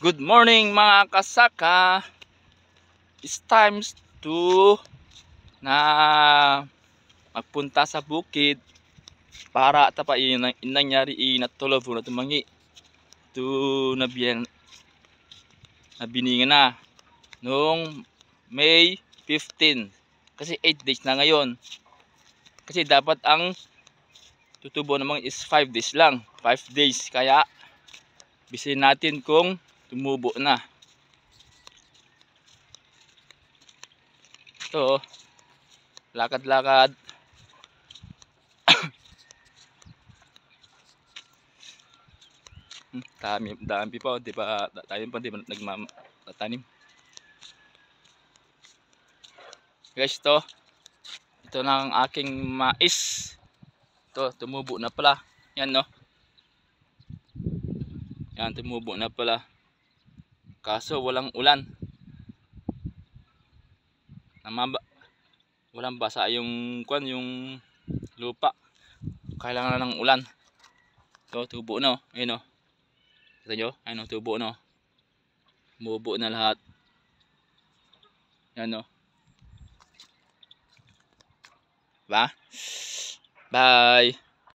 Good morning mga kasaka. It's time to na magpunta sa bukid para tapain ang nangyari inatulog na tumangi to nabiningan na noong May 15 kasi 8 days na ngayon, kasi dapat ang tutubo naman is 5 days lang, 5 days, kaya bisin natin kung tumubo na. Ito, lakad-lakad. Dami pa, di ba? Tayo pa, di ba nagmatanim? Guys, ito na ang aking mais. Ito, tumubo na pala. Yan, no? Yan, tumubo na pala. Kaso walang ulan. Walang basa yung lupa. Kailangan na ng ulan. Ito, tubo na, oh. Ayun, oh. Kita nyo? Ayun, oh, tubo na, oh. Tumubo na lahat. Yan, oh. Diba? Bye!